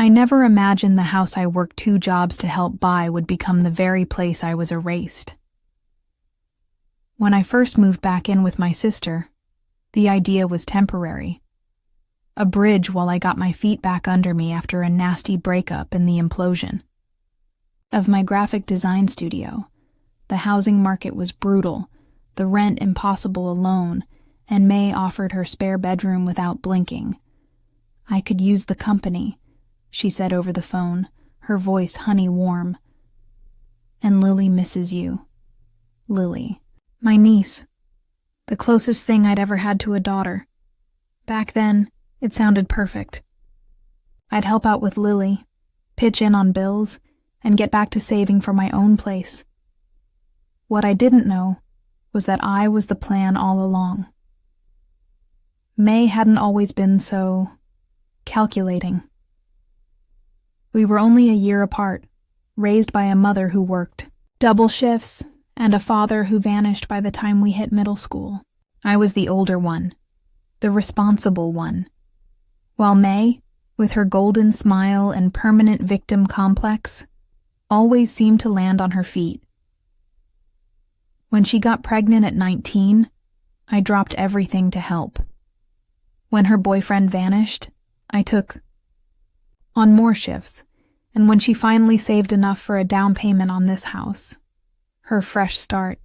I never imagined the house I worked 2 jobs to help buy would become the very place I was erased. When I first moved back in with my sister, the idea was temporary. A bridge while I got my feet back under me after a nasty breakup and the implosion of my graphic design studio. The housing market was brutal, the rent impossible alone, and May offered her spare bedroom without blinking. "I could use the company," she said over the phone, her voice honey warm. "And Lily misses you." Lily. My niece. The closest thing I'd ever had to a daughter. Back then, it sounded perfect. I'd help out with Lily, pitch in on bills, and get back to saving for my own place. What I didn't know was that I was the plan all along. May hadn't always been so calculating. We were only a year apart, raised by a mother who worked double shifts and a father who vanished by the time we hit middle school. I was the older one, the responsible one, while May, with her golden smile and permanent victim complex, always seemed to land on her feet. When she got pregnant at 19, I dropped everything to help. When her boyfriend vanished, I took on more shifts, and when she finally saved enough for a down payment on this house, her fresh start,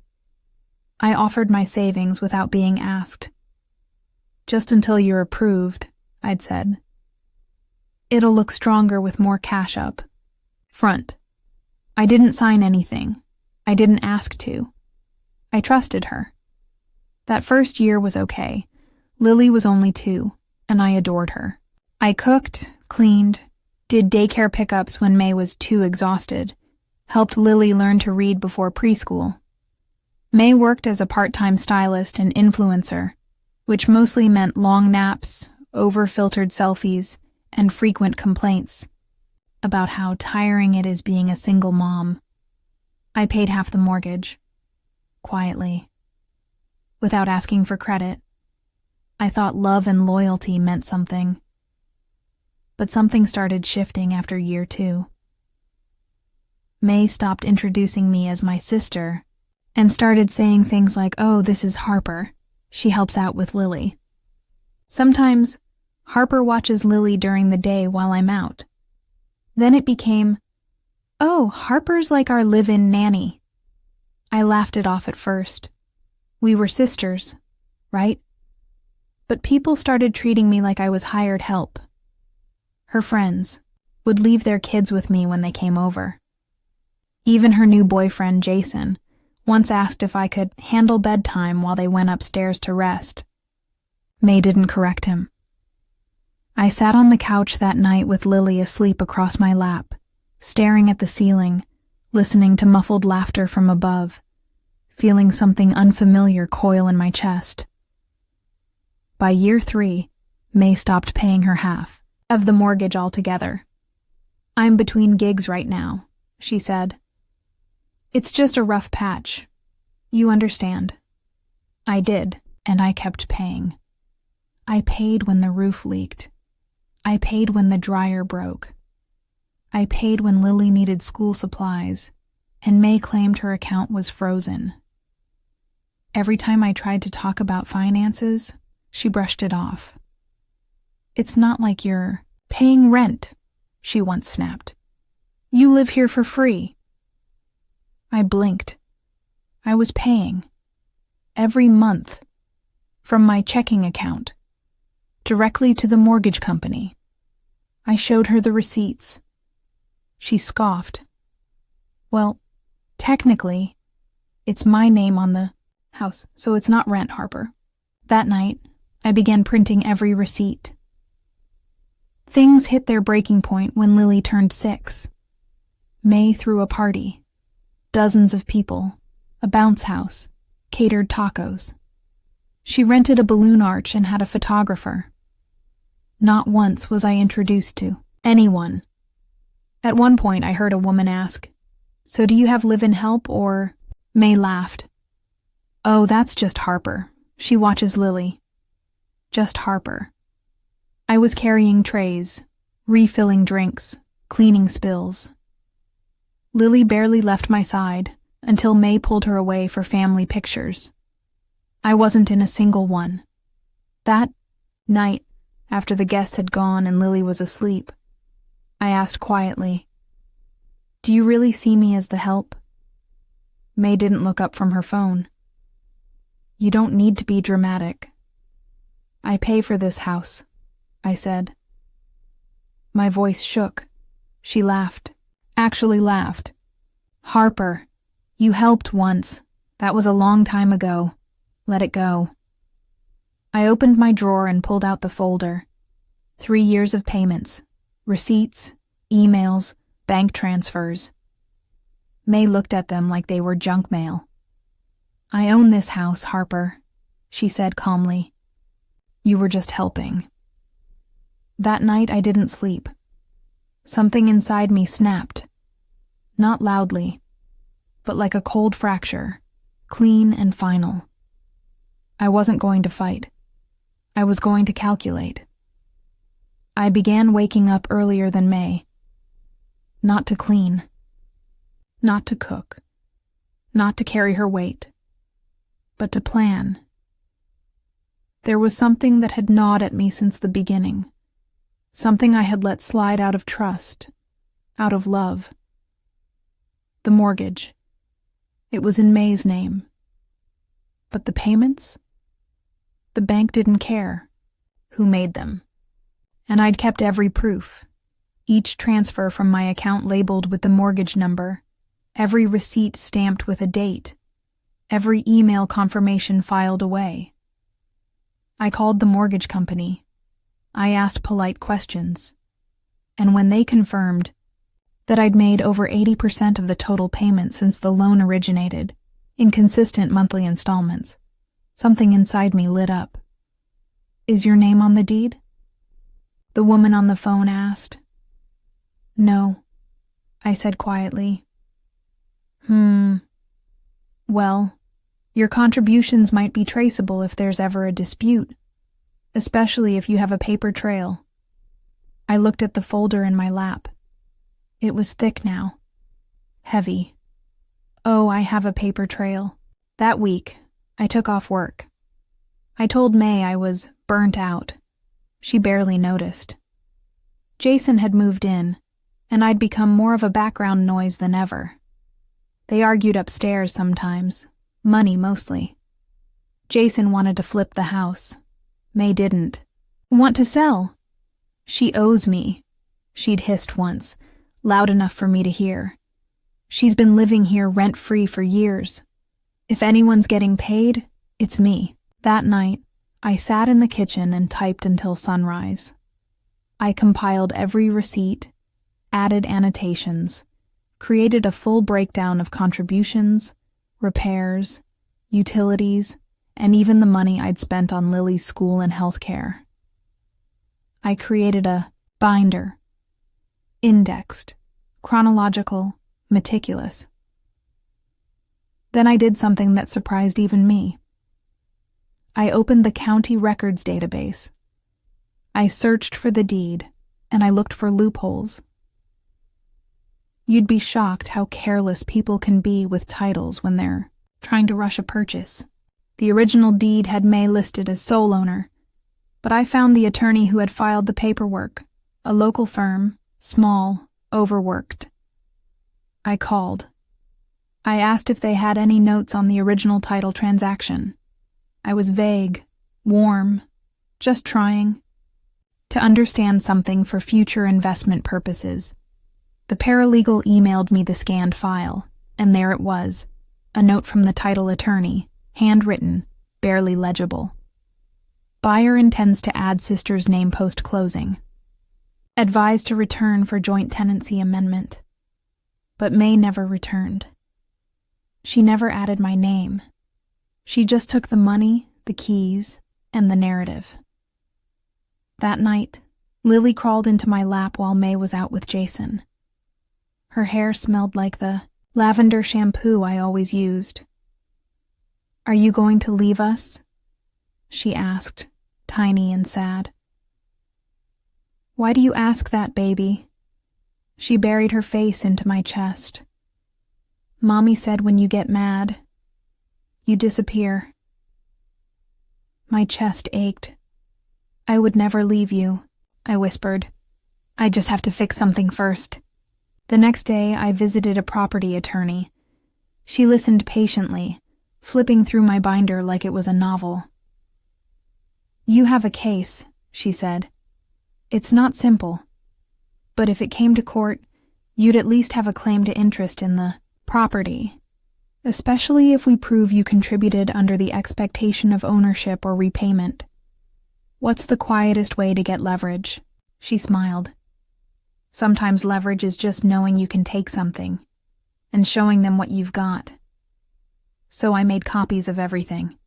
I offered my savings without being asked. "Just until you're approved," I'd said. "It'll look stronger with more cash up front." I didn't sign anything. I didn't ask to. I trusted her. That first year was okay. Lily was only 2, and I adored her. I cooked, cleaned, did daycare pickups when May was too exhausted, helped Lily learn to read before preschool. May worked as a part-time stylist and influencer, which mostly meant long naps, over-filtered selfies, and frequent complaints about how tiring it is being a single mom. I paid half the mortgage, quietly, without asking for credit. I thought love and loyalty meant something. But something started shifting after year 2. May stopped introducing me as my sister and started saying things like, "Oh, this is Harper. She helps out with Lily." Sometimes, Harper watches Lily during the day while I'm out. Then it became, "Oh, Harper's like our live-in nanny." I laughed it off at first. We were sisters, right? But people started treating me like I was hired help. Her friends would leave their kids with me when they came over. Even her new boyfriend, Jason, once asked if I could handle bedtime while they went upstairs to rest. May didn't correct him. I sat on the couch that night with Lily asleep across my lap, staring at the ceiling, listening to muffled laughter from above, feeling something unfamiliar coil in my chest. By year 3, May stopped paying her half of the mortgage altogether. "I'm between gigs right now," she said. "It's just a rough patch. You understand." I did, and I kept paying. I paid when the roof leaked. I paid when the dryer broke. I paid when Lily needed school supplies, and May claimed her account was frozen. Every time I tried to talk about finances, she brushed it off. "It's not like you're paying rent," she once snapped. "You live here for free." I blinked. I was paying. Every month. From my checking account. Directly to the mortgage company. I showed her the receipts. She scoffed. "Well, technically, it's my name on the house, so it's not rent, Harper." That night, I began printing every receipt. Things hit their breaking point when Lily turned 6. May threw a party. Dozens of people. A bounce house. Catered tacos. She rented a balloon arch and had a photographer. Not once was I introduced to anyone. At one point, I heard a woman ask, "So do you have live-in help or?" May laughed. "Oh, that's just Harper. She watches Lily." Just Harper. I was carrying trays, refilling drinks, cleaning spills. Lily barely left my side until May pulled her away for family pictures. I wasn't in a single one. That night, after the guests had gone and Lily was asleep, I asked quietly, "Do you really see me as the help?" May didn't look up from her phone. "You don't need to be dramatic." "I pay for this house," I said. My voice shook. She laughed. Actually laughed. "Harper, you helped once. That was a long time ago. Let it go." I opened my drawer and pulled out the folder. 3 years of payments, receipts, emails, bank transfers. May looked at them like they were junk mail. "I own this house, Harper," she said calmly. "You were just helping." That night I didn't sleep. Something inside me snapped. Not loudly, but like a cold fracture, clean and final. I wasn't going to fight. I was going to calculate. I began waking up earlier than May. Not to clean. Not to cook. Not to carry her weight. But to plan. There was something that had gnawed at me since the beginning. Something I had let slide out of trust, out of love. The mortgage. It was in May's name. But the payments? The bank didn't care who made them. And I'd kept every proof. Each transfer from my account labeled with the mortgage number, every receipt stamped with a date, every email confirmation filed away. I called the mortgage company. I asked polite questions. And when they confirmed that I'd made over 80% of the total payment since the loan originated, in consistent monthly installments, something inside me lit up. "Is your name on the deed?" the woman on the phone asked. "No," I said quietly. Well, your contributions might be traceable if there's ever a dispute, especially if you have a paper trail." I looked at the folder in my lap. It was thick now. Heavy. Oh, I have a paper trail. That week, I took off work. I told May I was burnt out. She barely noticed. Jason had moved in, and I'd become more of a background noise than ever. They argued upstairs sometimes, money mostly. Jason wanted to flip the house. May didn't. "Want to sell?" "She owes me," she'd hissed once, loud enough for me to hear. "She's been living here rent-free for years. If anyone's getting paid, it's me." That night, I sat in the kitchen and typed until sunrise. I compiled every receipt, added annotations, created a full breakdown of contributions, repairs, utilities, and even the money I'd spent on Lily's school and health care. I created a binder, indexed, chronological, meticulous. Then I did something that surprised even me. I opened the county records database. I searched for the deed, and I looked for loopholes. You'd be shocked how careless people can be with titles when they're trying to rush a purchase. The original deed had May listed as sole owner, but I found the attorney who had filed the paperwork, a local firm, small, overworked. I called. I asked if they had any notes on the original title transaction. I was vague, warm, just trying to understand something for future investment purposes. The paralegal emailed me the scanned file, and there it was, a note from the title attorney, handwritten, barely legible. Buyer intends to add sister's name post-closing. Advised to return for joint tenancy amendment. But May never returned. She never added my name. She just took the money, the keys, and the narrative. That night, Lily crawled into my lap while May was out with Jason. Her hair smelled like the lavender shampoo I always used. "Are you going to leave us?" she asked, tiny and sad. Why do you ask that, baby? She buried her face into my chest. Mommy said when you get mad, you disappear. My chest ached. I would never leave you, I whispered. I just have to fix something first. The next day, I visited a property attorney. She listened patiently, flipping through my binder like it was a novel. You have a case, she said. It's not simple, but if it came to court, you'd at least have a claim to interest in the property, especially if we prove you contributed under the expectation of ownership or repayment. What's the quietest way to get leverage? She smiled. Sometimes leverage is just knowing you can take something and showing them what you've got. So I made copies of everything.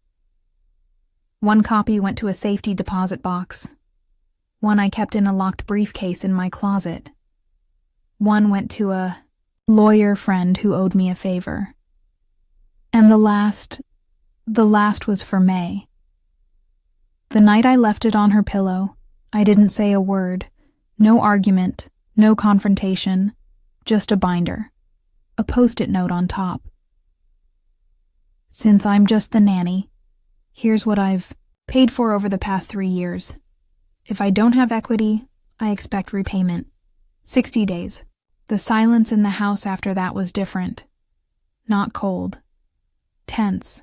One copy went to a safety deposit box. One I kept in a locked briefcase in my closet. One went to a lawyer friend who owed me a favor. And the last was for May. The night I left it on her pillow, I didn't say a word, no argument, no confrontation, just a binder, a post-it note on top. Since I'm just the nanny, here's what I've paid for over the past 3 years. If I don't have equity, I expect repayment. 60 days. The silence in the house after that was different. Not cold. Tense.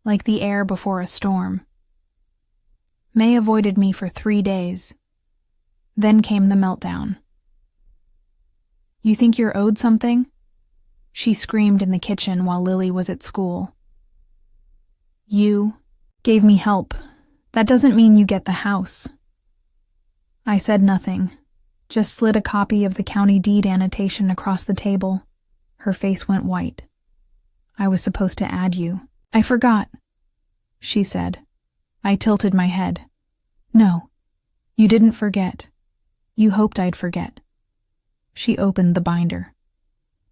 Like the air before a storm. May avoided me for 3 days. Then came the meltdown. You think you're owed something? She screamed in the kitchen while Lily was at school. You gave me help. That doesn't mean you get the house. I said nothing, just slid a copy of the county deed annotation across the table. Her face went white. I was supposed to add you. I forgot, she said. I tilted my head. No, you didn't forget. You hoped I'd forget. She opened the binder.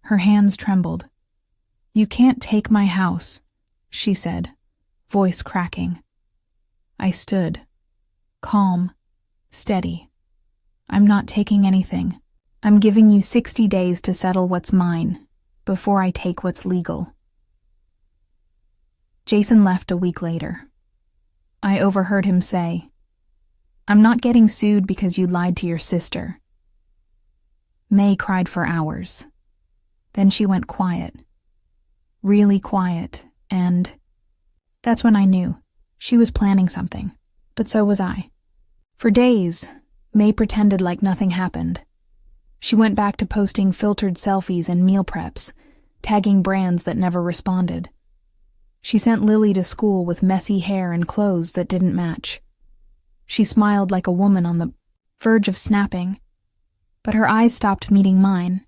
Her hands trembled. You can't take my house, she said, voice cracking. I stood, calm, steady. I'm not taking anything. I'm giving you 60 days to settle what's mine, before I take what's legal. Jason left a week later. I overheard him say, I'm not getting sued because you lied to your sister. May cried for hours. Then she went quiet. Really quiet, and that's when I knew. She was planning something, but so was I. For days, May pretended like nothing happened. She went back to posting filtered selfies and meal preps, tagging brands that never responded. She sent Lily to school with messy hair and clothes that didn't match. She smiled like a woman on the verge of snapping, but her eyes stopped meeting mine.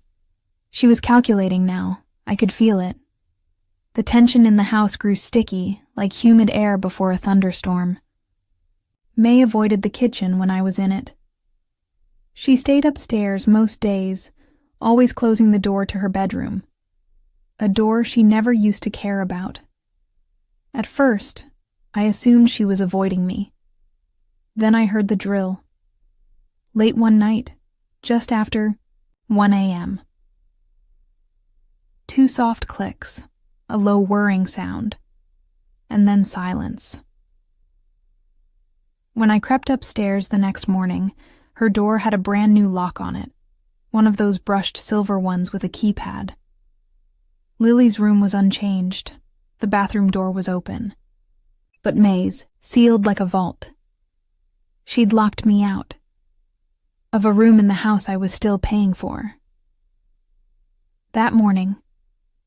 She was calculating now. I could feel it. The tension in the house grew sticky, like humid air before a thunderstorm. May avoided the kitchen when I was in it. She stayed upstairs most days, always closing the door to her bedroom. A door she never used to care about. At first, I assumed she was avoiding me. Then I heard the drill. Late one night, just after 1 a.m. 2 soft clicks, a low whirring sound, and then silence. When I crept upstairs the next morning, her door had a brand new lock on it, one of those brushed silver ones with a keypad. Lily's room was unchanged. The bathroom door was open. But May's, sealed like a vault. She'd locked me out. Of a room in the house I was still paying for. That morning,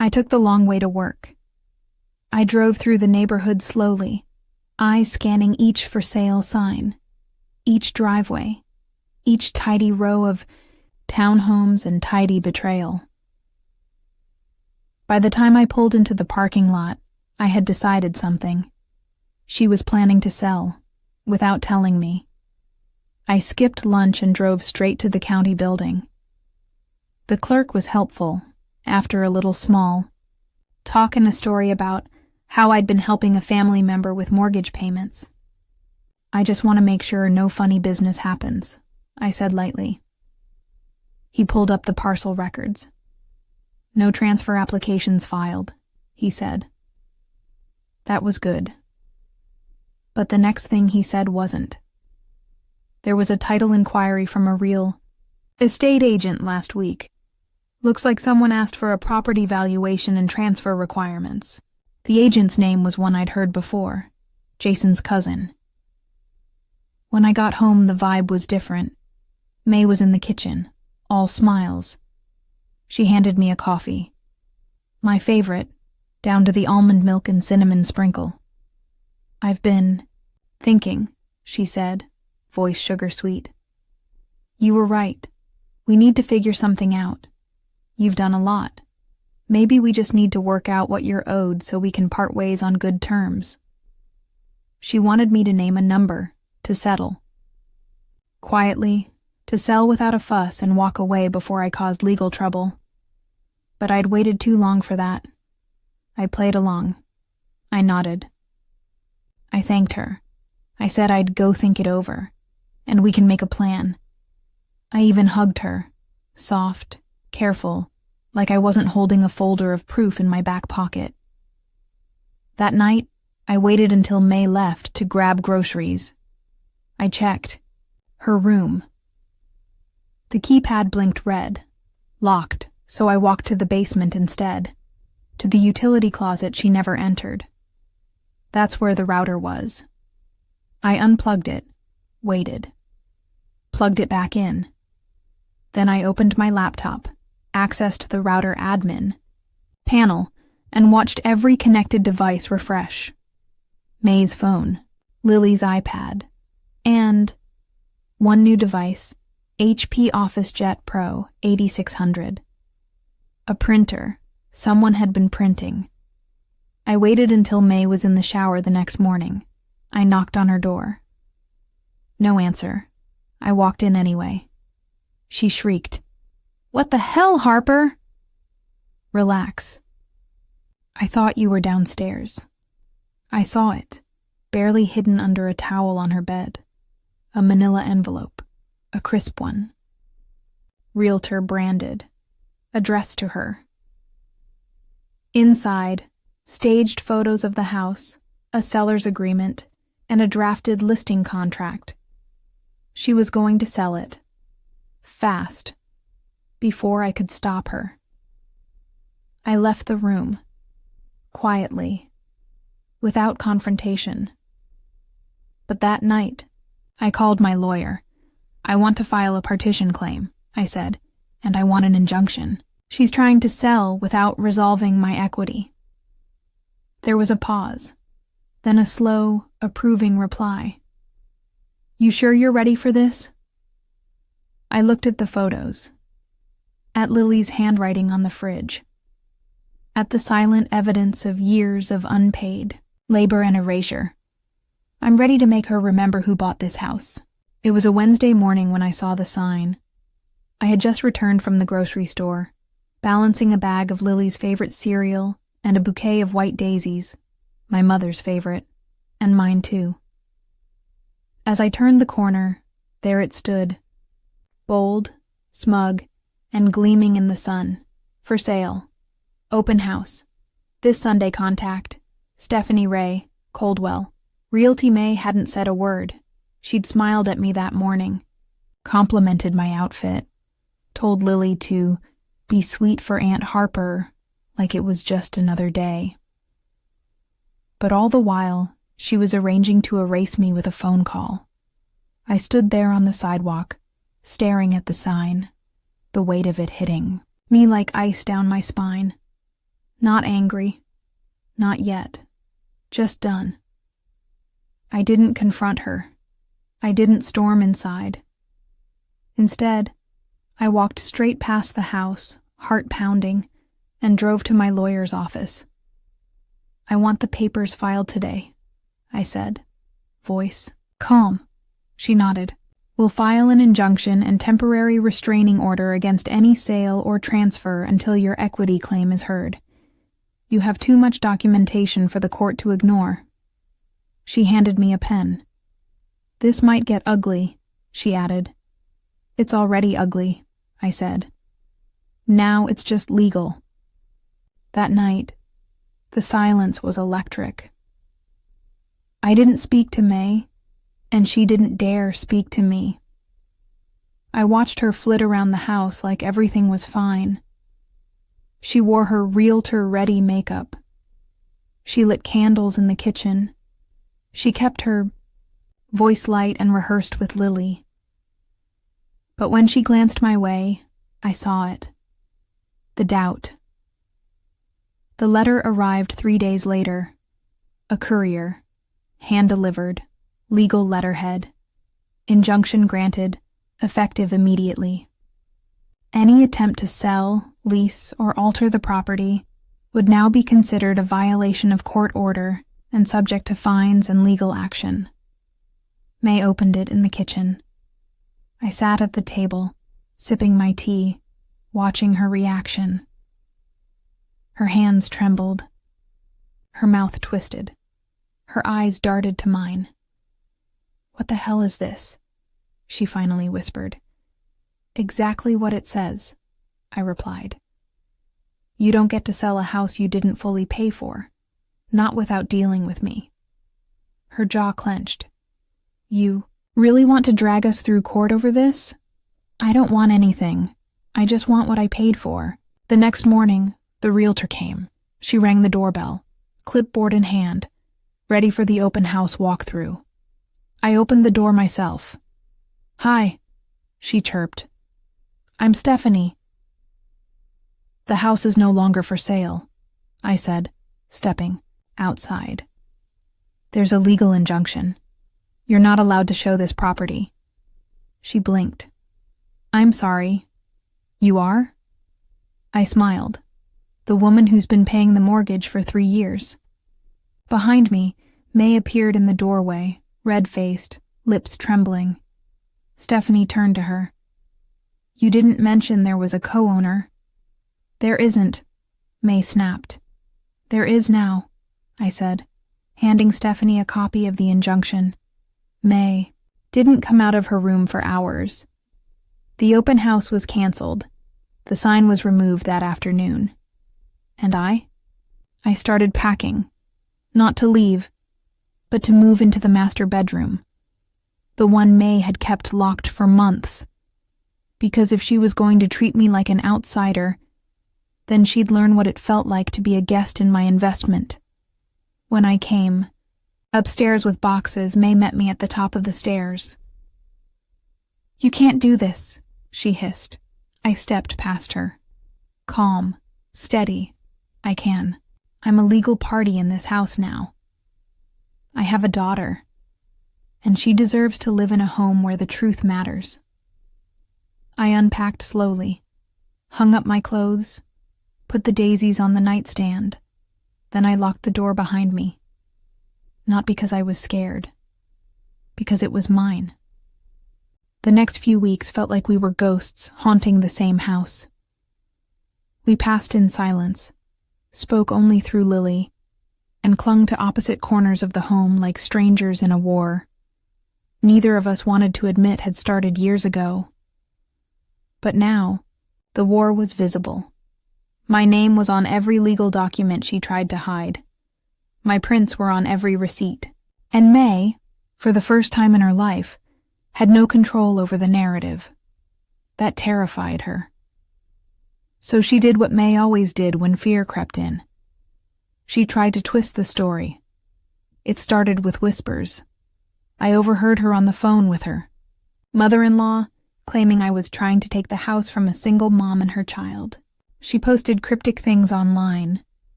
I took the long way to work. I drove through the neighborhood slowly, eyes scanning each for sale sign, each driveway, each tidy row of townhomes and tidy betrayal. By the time I pulled into the parking lot, I had decided something. She was planning to sell, without telling me. I skipped lunch and drove straight to the county building. The clerk was helpful, after a little small talk and a story about how I'd been helping a family member with mortgage payments. I just want to make sure no funny business happens, I said lightly. He pulled up the parcel records. No transfer applications filed, he said. That was good. But the next thing he said wasn't. There was a title inquiry from a real estate agent last week. Looks like someone asked for a property valuation and transfer requirements. The agent's name was one I'd heard before, Jason's cousin. When I got home, the vibe was different. May was in the kitchen, all smiles. She handed me a coffee. My favorite, down to the almond milk and cinnamon sprinkle. I've been thinking, she said, voice sugar-sweet. You were right. We need to figure something out. You've done a lot. Maybe we just need to work out what you're owed so we can part ways on good terms. She wanted me to name a number, to settle. Quietly, to sell without a fuss and walk away before I caused legal trouble. But I'd waited too long for that. I played along. I nodded. I thanked her. I said I'd go think it over, and we can make a plan. I even hugged her, soft, careful, like I wasn't holding a folder of proof in my back pocket. That night, I waited until May left to grab groceries. I checked. Her room. The keypad blinked red, locked, so I walked to the basement instead, to the utility closet she never entered. That's where the router was. I unplugged it, waited, plugged it back in. Then I opened my laptop, accessed the router admin panel, and watched every connected device refresh. May's phone, Lily's iPad, and one new device, HP OfficeJet Pro 8600. A printer. Someone had been printing. I waited until May was in the shower the next morning. I knocked on her door. No answer. I walked in anyway. She shrieked, "What the hell, Harper?" Relax. I thought you were downstairs. I saw it, barely hidden under a towel on her bed. A manila envelope, a crisp one. Realtor branded, addressed to her. Inside, staged photos of the house, a seller's agreement, and a drafted listing contract. She was going to sell it. Fast. Before I could stop her. I left the room. Quietly. Without confrontation. But that night, I called my lawyer. I want to file a partition claim, I said, and I want an injunction. She's trying to sell without resolving my equity. There was a pause, then a slow, approving reply. You sure you're ready for this? I looked at the photos, at Lily's handwriting on the fridge, at the silent evidence of years of unpaid labor and erasure. I'm ready to make her remember who bought this house. It was a Wednesday morning when I saw the sign. I had just returned from the grocery store, balancing a bag of Lily's favorite cereal and a bouquet of white daisies, my mother's favorite, and mine too. As I turned the corner, there it stood, bold, smug, and gleaming in the sun. For sale. Open house. This Sunday contact. Stephanie Ray, Coldwell. Realty May hadn't said a word. She'd smiled at me that morning, complimented my outfit, told Lily to be sweet for Aunt Harper like it was just another day. But all the while, she was arranging to erase me with a phone call. I stood there on the sidewalk, staring at the sign, the weight of it hitting me like ice down my spine. Not angry. Not yet. Just done. I didn't confront her. I didn't storm inside. Instead, I walked straight past the house, heart pounding, and drove to my lawyer's office. I want the papers filed today, I said, voice calm. She nodded. We'll file an injunction and temporary restraining order against any sale or transfer until your equity claim is heard. You have too much documentation for the court to ignore. She handed me a pen. This might get ugly, she added. It's already ugly, I said. Now it's just legal. That night, the silence was electric. I didn't speak to May, and she didn't dare speak to me. I watched her flit around the house like everything was fine. She wore her realtor-ready makeup. She lit candles in the kitchen. She kept her voice light and rehearsed with Lily. But when she glanced my way, I saw it. The doubt. The letter arrived 3 days later. A courier. Hand-delivered. Legal letterhead. Injunction granted. Effective immediately. Any attempt to sell, lease, or alter the property would now be considered a violation of court order and subject to fines and legal action. May opened it in the kitchen. I sat at the table, sipping my tea, watching her reaction. Her hands trembled. Her mouth twisted. Her eyes darted to mine. "What the hell is this?" she finally whispered. "Exactly what it says," I replied. "You don't get to sell a house you didn't fully pay for, not without dealing with me." Her jaw clenched. "You really want to drag us through court over this?" "I don't want anything. I just want what I paid for." The next morning, the realtor came. She rang the doorbell, clipboard in hand, ready for the open house walkthrough. I opened the door myself. "Hi," she chirped. "I'm Stephanie." "The house is no longer for sale," I said, stepping outside. "There's a legal injunction. You're not allowed to show this property." She blinked. "I'm sorry. You are?" I smiled. "The woman who's been paying the mortgage for 3 years. Behind me, May appeared in the doorway, red-faced, lips trembling. Stephanie turned to her. "You didn't mention there was a co-owner." "There isn't," May snapped. "There is now," I said, handing Stephanie a copy of the injunction. May didn't come out of her room for hours. The open house was canceled. The sign was removed that afternoon. And I started packing, not to leave, but to move into the master bedroom, the one May had kept locked for months, because if she was going to treat me like an outsider, then she'd learn what it felt like to be a guest in my investment. When I came upstairs with boxes, May met me at the top of the stairs. "You can't do this," she hissed. I stepped past her. Calm, steady. "I can. I'm a legal party in this house now. I have a daughter, and she deserves to live in a home where the truth matters." I unpacked slowly, hung up my clothes, put the daisies on the nightstand, then I locked the door behind me. Not because I was scared, because it was mine. The next few weeks felt like we were ghosts haunting the same house. We passed in silence, spoke only through Lily, and clung to opposite corners of the home like strangers in a war neither of us wanted to admit had started years ago. But now, the war was visible. My name was on every legal document she tried to hide. My prints were on every receipt. And May, for the first time in her life, had no control over the narrative. That terrified her. So she did what May always did when fear crept in. She tried to twist the story. It started with whispers. I overheard her on the phone with her mother-in-law, claiming I was trying to take the house from a single mom and her child. She posted cryptic things online,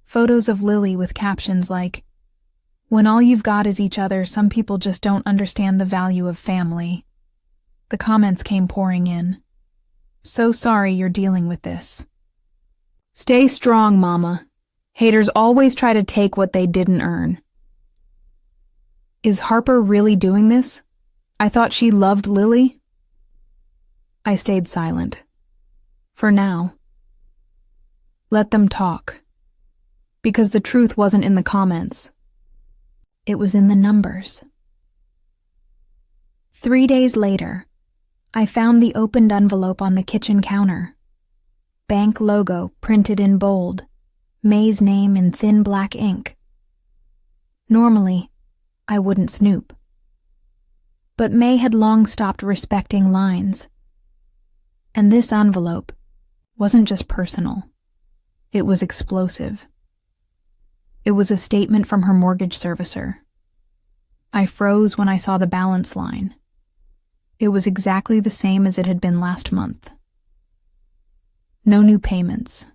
photos of Lily with captions like, "When all you've got is each other, some people just don't understand the value of family." The comments came pouring in. "So sorry you're dealing with this." "Stay strong, mama. Haters always try to take what they didn't earn." "Is Harper really doing this? I thought she loved Lily." I stayed silent. For now. Let them talk. Because the truth wasn't in the comments. It was in the numbers. 3 days later, I found the opened envelope on the kitchen counter. Bank logo printed in bold, May's name in thin black ink. Normally, I wouldn't snoop. But May had long stopped respecting lines. And this envelope wasn't just personal. It was explosive. It was a statement from her mortgage servicer. I froze when I saw the balance line. It was exactly the same as it had been last month. No new payments.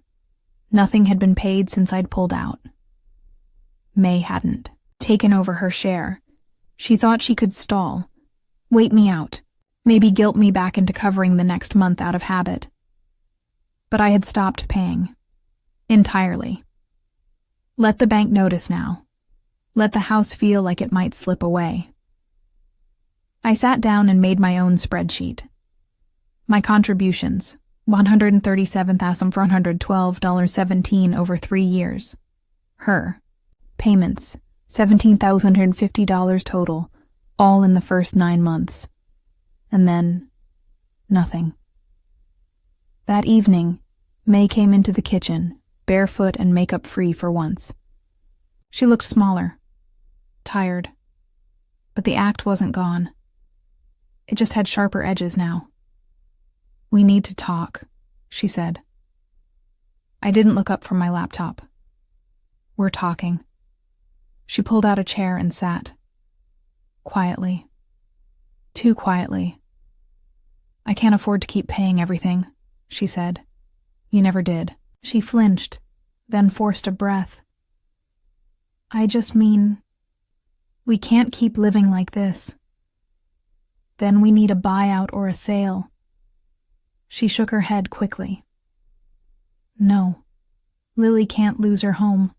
Nothing had been paid since I'd pulled out. May hadn't taken over her share. She thought she could stall, wait me out, maybe guilt me back into covering the next month out of habit. But I had stopped paying. Entirely. Let the bank notice now. Let the house feel like it might slip away. I sat down and made my own spreadsheet. My contributions, $137,412.17 over 3 years. Her payments, $17,150 total, all in the first 9 months. And then, nothing. That evening, May came into the kitchen, barefoot and makeup-free for once. She looked smaller, tired, but the act wasn't gone. It just had sharper edges now. "We need to talk," she said. I didn't look up from my laptop. "We're talking." She pulled out a chair and sat. Quietly. Too quietly. "I can't afford to keep paying everything," she said. "You never did." She flinched, then forced a breath. "I just mean, we can't keep living like this. Then we need a buyout or a sale." She shook her head quickly. "No, Lily can't lose her home."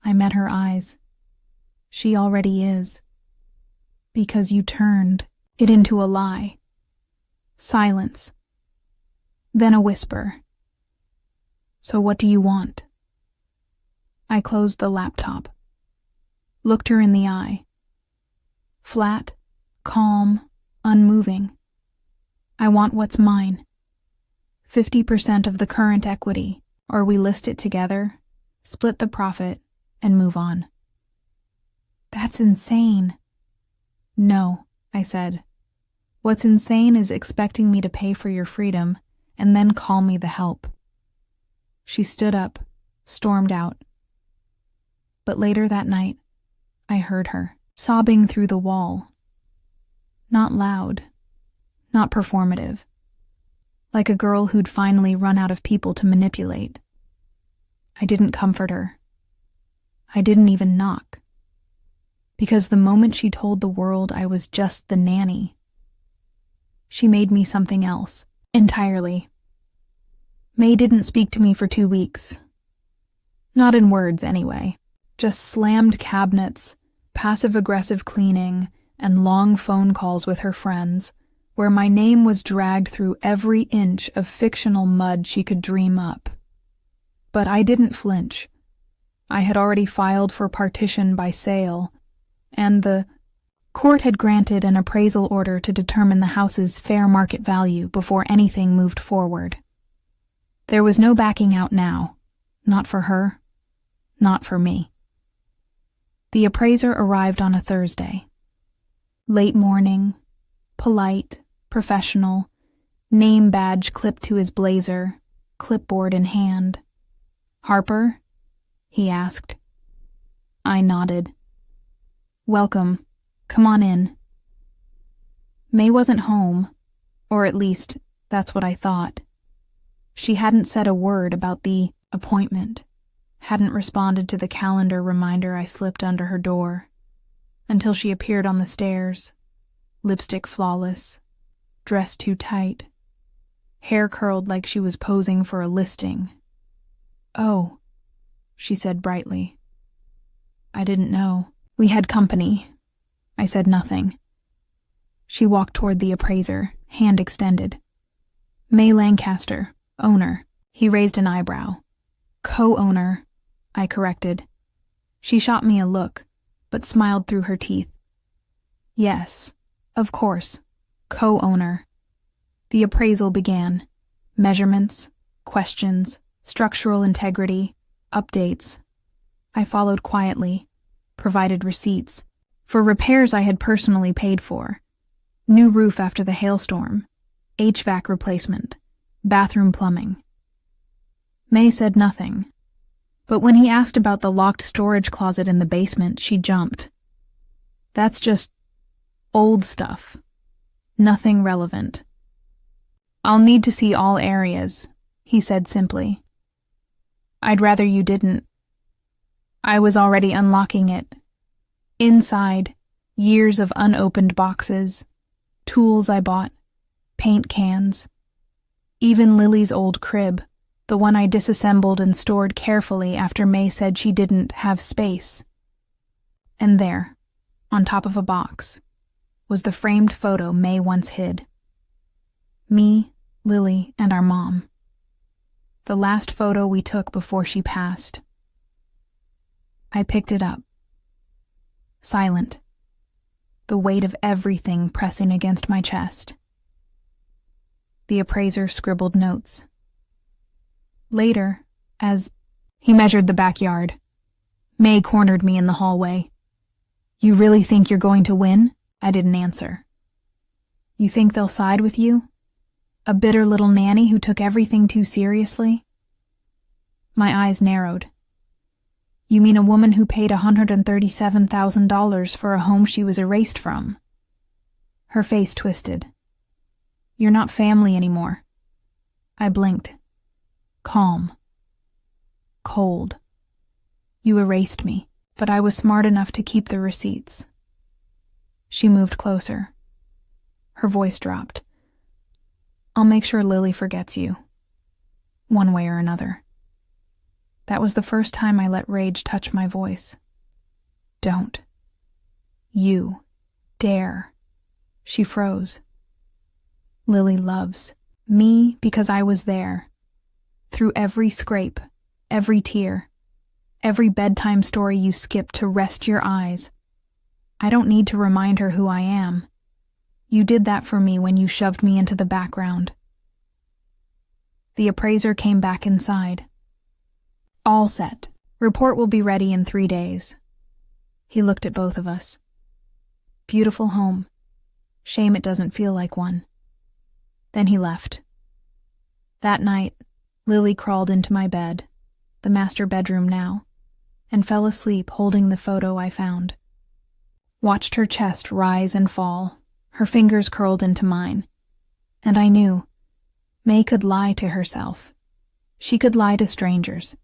I met her eyes. "She already is. Because you turned it into a lie." Silence. Then a whisper. "So what do you want?" I closed the laptop. Looked her in the eye. Flat, calm, unmoving. "I want what's mine. 50% of the current equity, or we list it together, split the profit, and move on." "That's insane." "No," I said. "What's insane is expecting me to pay for your freedom and then call me the help." She stood up, stormed out. But later that night, I heard her, sobbing through the wall. Not loud, not performative. Like a girl who'd finally run out of people to manipulate. I didn't comfort her. I didn't even knock. Because the moment she told the world I was just the nanny, she made me something else, entirely. May didn't speak to me for 2 weeks. Not in words, anyway. Just slammed cabinets, passive-aggressive cleaning, and long phone calls with her friends, where my name was dragged through every inch of fictional mud she could dream up. But I didn't flinch. I had already filed for partition by sale, and the court had granted an appraisal order to determine the house's fair market value before anything moved forward. There was no backing out now, not for her, not for me. The appraiser arrived on a Thursday. Late morning, polite, professional, name badge clipped to his blazer, clipboard in hand. "Harper?" he asked. I nodded. "Welcome. Come on in." May wasn't home, or at least that's what I thought. She hadn't said a word about the appointment, hadn't responded to the calendar reminder I slipped under her door, until she appeared on the stairs, lipstick flawless, dressed too tight, hair curled like she was posing for a listing. "Oh," she said brightly. "I didn't know. We had company." I said nothing. She walked toward the appraiser, hand extended. "May Lancaster, owner." He raised an eyebrow. "Co-owner," I corrected. She shot me a look, but smiled through her teeth. "Yes, of course, co-owner." The appraisal began. Measurements, questions, structural integrity, updates. I followed quietly, provided receipts for repairs I had personally paid for. New roof after the hailstorm, HVAC replacement, bathroom plumbing. May said nothing, but when he asked about the locked storage closet in the basement, she jumped. That's just old stuff. Nothing relevant. I'll need to see all areas, he said simply. I'd rather you didn't. I was already unlocking it. Inside, years of unopened boxes, tools I bought, paint cans, even Lily's old crib, the one I disassembled and stored carefully after May said she didn't have space. And there, on top of a box, was the framed photo May once hid. Me, Lily, and our mom. The last photo we took before she passed. I picked it up. Silent. The weight of everything pressing against my chest. The appraiser scribbled notes. Later, as he measured the backyard, May cornered me in the hallway. You really think you're going to win? I didn't answer. You think they'll side with you? A bitter little nanny who took everything too seriously? My eyes narrowed. You mean a woman who paid $137,000 for a home she was erased from? Her face twisted. You're not family anymore. I blinked. Calm. Cold. You erased me, but I was smart enough to keep the receipts. She moved closer. Her voice dropped. I'll make sure Lily forgets you. One way or another. That was the first time I let rage touch my voice. Don't. You. Dare. She froze. Lily loves me because I was there. Through every scrape, every tear, every bedtime story you skipped to rest your eyes. I don't need to remind her who I am. You did that for me when you shoved me into the background. The appraiser came back inside. All set. Report will be ready in 3 days. He looked at both of us. Beautiful home. Shame it doesn't feel like one. Then he left. That night, Lily crawled into my bed, the master bedroom now, and fell asleep holding the photo I found. Watched her chest rise and fall, her fingers curled into mine, and I knew May could lie to herself. She could lie to strangers.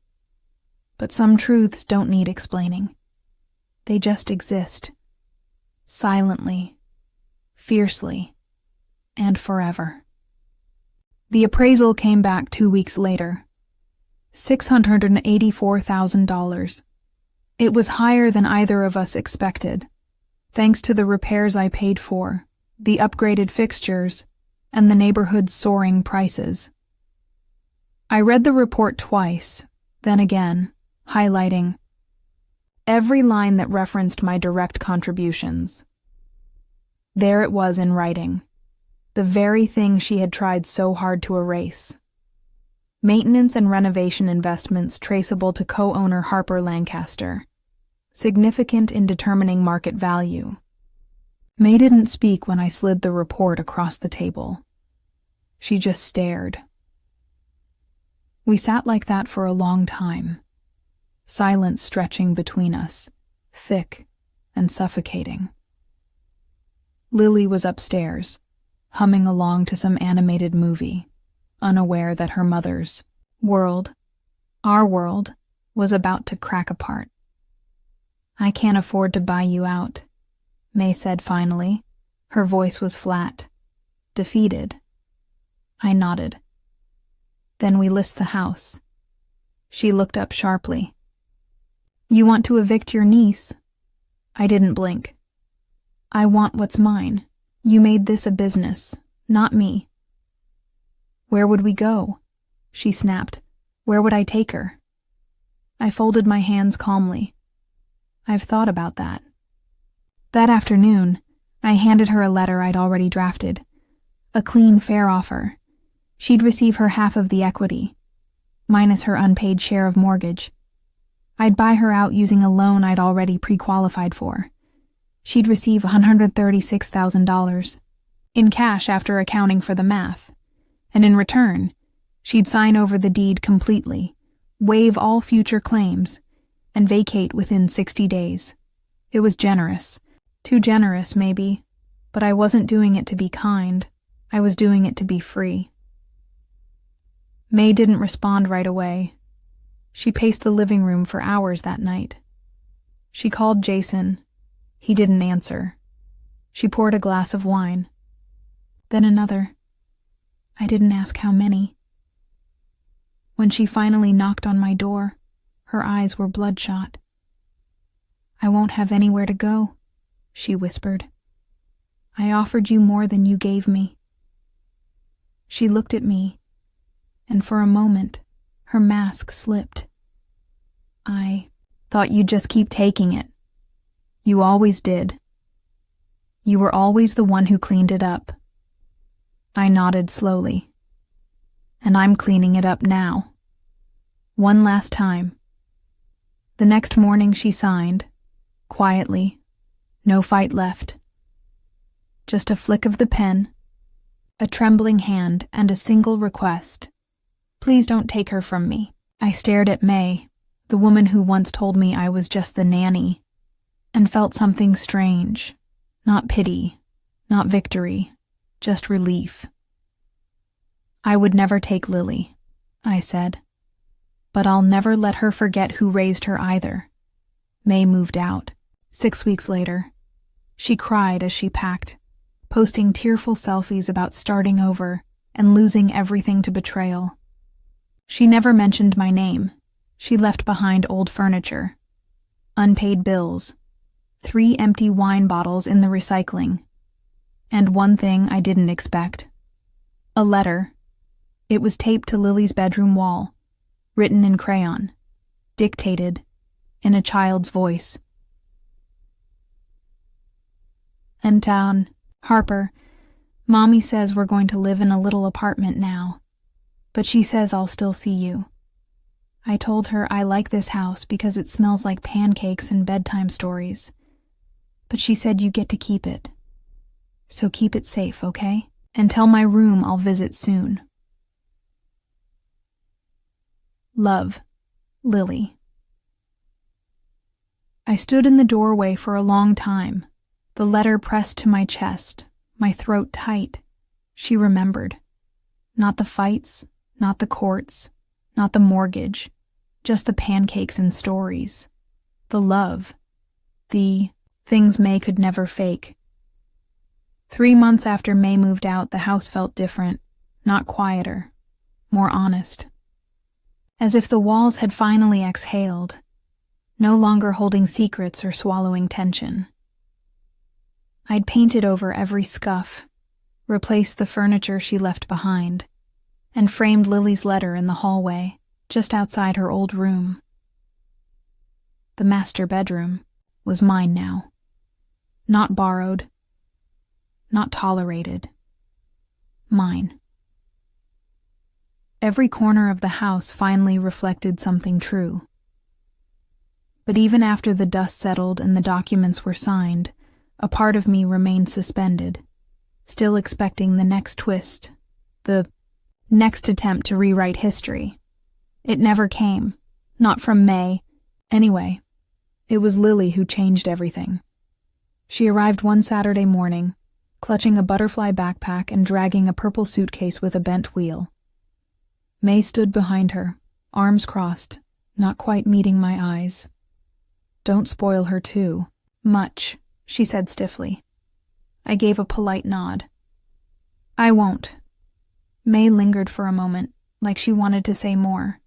But some truths don't need explaining. They just exist. Silently, fiercely, and forever. The appraisal came back 2 weeks later. $684,000. It was higher than either of us expected, thanks to the repairs I paid for, the upgraded fixtures, and the neighborhood's soaring prices. I read the report twice, then again, highlighting every line that referenced my direct contributions. There it was in writing, the very thing she had tried so hard to erase. Maintenance and renovation investments traceable to co-owner Harper Lancaster, significant in determining market value. May didn't speak when I slid the report across the table. She just stared. We sat like that for a long time, silence stretching between us, thick and suffocating. Lily was upstairs, humming along to some animated movie, unaware that her mother's world, our world, was about to crack apart. I can't afford to buy you out, May said finally. Her voice was flat, defeated. I nodded. Then we list the house. She looked up sharply. You want to evict your niece? I didn't blink. I want what's mine. You made this a business, not me. Where would we go? She snapped. Where would I take her? I folded my hands calmly. I've thought about that. That afternoon, I handed her a letter I'd already drafted. A clean, fair offer. She'd receive her half of the equity, minus her unpaid share of mortgage. I'd buy her out using a loan I'd already pre-qualified for. She'd receive $136,000 in cash after accounting for the math, and in return, she'd sign over the deed completely, waive all future claims, and vacate within 60 days. It was generous. Too generous, maybe, but I wasn't doing it to be kind. I was doing it to be free. May didn't respond right away. She paced the living room for hours that night. She called Jason. He didn't answer. She poured a glass of wine. Then another. I didn't ask how many. When she finally knocked on my door, her eyes were bloodshot. I won't have anywhere to go, she whispered. I offered you more than you gave me. She looked at me, and for a moment, her mask slipped. I thought you'd just keep taking it. You always did. You were always the one who cleaned it up. I nodded slowly. And I'm cleaning it up now. One last time. The next morning she signed, quietly, no fight left. Just a flick of the pen, a trembling hand, and a single request. Please don't take her from me. I stared at May, the woman who once told me I was just the nanny, and felt something strange. Not pity, not victory, just relief. I would never take Lily, I said. But I'll never let her forget who raised her either. May moved out. 6 weeks later. She cried as she packed, posting tearful selfies about starting over and losing everything to betrayal. She never mentioned my name. She left behind old furniture, unpaid bills, 3 empty wine bottles in the recycling, and one thing I didn't expect. A letter. It was taped to Lily's bedroom wall, written in crayon, dictated in a child's voice. "And town, Harper, Mommy says we're going to live in a little apartment now, but she says I'll still see you. I told her I like this house because it smells like pancakes and bedtime stories, but she said you get to keep it. So keep it safe, okay? And tell my room I'll visit soon. Love, Lily." I stood in the doorway for a long time, the letter pressed to my chest, my throat tight. She remembered. Not the fights, not the courts, not the mortgage, just the pancakes and stories. The love. The things May could never fake. 3 months after May moved out, the house felt different, not quieter, more honest. As if the walls had finally exhaled, no longer holding secrets or swallowing tension. I'd painted over every scuff, replaced the furniture she left behind, and framed Lily's letter in the hallway, just outside her old room. The master bedroom was mine now. Not borrowed, not tolerated. Mine. Every corner of the house finally reflected something true. But even after the dust settled and the documents were signed, a part of me remained suspended, still expecting the next twist, the next attempt to rewrite history. It never came, not from May. Anyway, it was Lily who changed everything. She arrived one Saturday morning, clutching a butterfly backpack and dragging a purple suitcase with a bent wheel. May stood behind her, arms crossed, not quite meeting my eyes. "Don't spoil her too much," she said stiffly. I gave a polite nod. "I won't." May lingered for a moment, like she wanted to say more.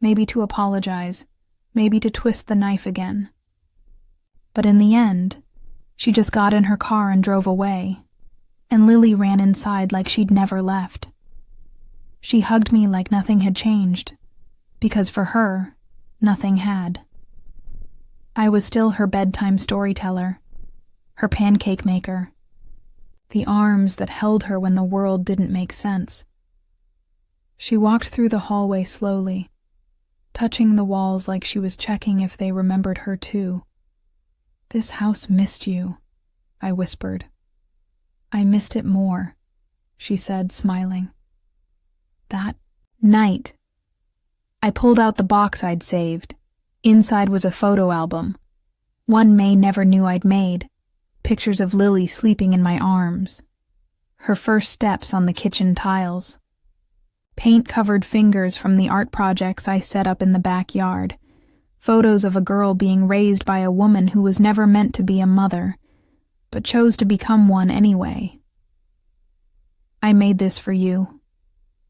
Maybe to apologize, maybe to twist the knife again. But in the end, she just got in her car and drove away, and Lily ran inside like she'd never left. She hugged me like nothing had changed, because for her, nothing had. I was still her bedtime storyteller, her pancake maker, the arms that held her when the world didn't make sense. She walked through the hallway slowly, touching the walls like she was checking if they remembered her too. "This house missed you," I whispered. "I missed it more," she said, smiling. That night, I pulled out the box I'd saved. Inside was a photo album, one May never knew I'd made, pictures of Lily sleeping in my arms, her first steps on the kitchen tiles, paint-covered fingers from the art projects I set up in the backyard, photos of a girl being raised by a woman who was never meant to be a mother, but chose to become one anyway. "I made this for you,"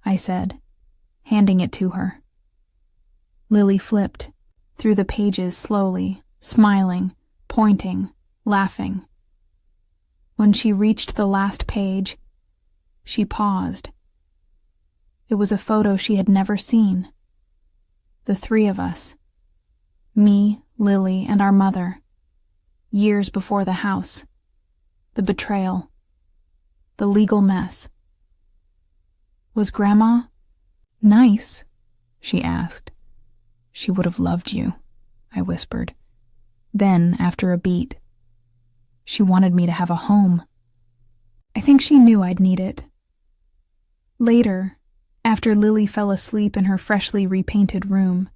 I said, handing it to her. Lily flipped through the pages slowly, smiling, pointing, laughing. When she reached the last page, she paused. It was a photo she had never seen. The three of us. Me, Lily, and our mother. Years before the house. The betrayal. The legal mess. "Was Grandma nice?" she asked. "She would have loved you," I whispered. Then, after a beat, "She wanted me to have a home." I think she knew I'd need it. Later, after Lily fell asleep in her freshly repainted room,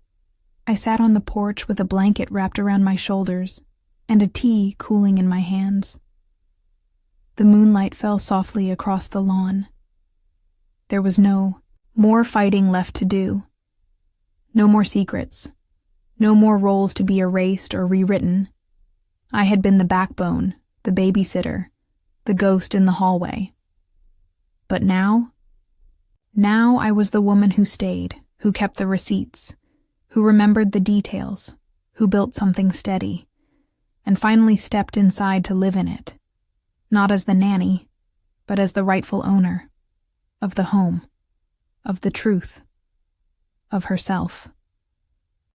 I sat on the porch with a blanket wrapped around my shoulders and a tea cooling in my hands. The moonlight fell softly across the lawn. There was no more fighting left to do. No more secrets. No more roles to be erased or rewritten. I had been the backbone, the babysitter, the ghost in the hallway. But now I was the woman who stayed, who kept the receipts, who remembered the details, who built something steady, and finally stepped inside to live in it, not as the nanny, but as the rightful owner of the home, of the truth, of herself.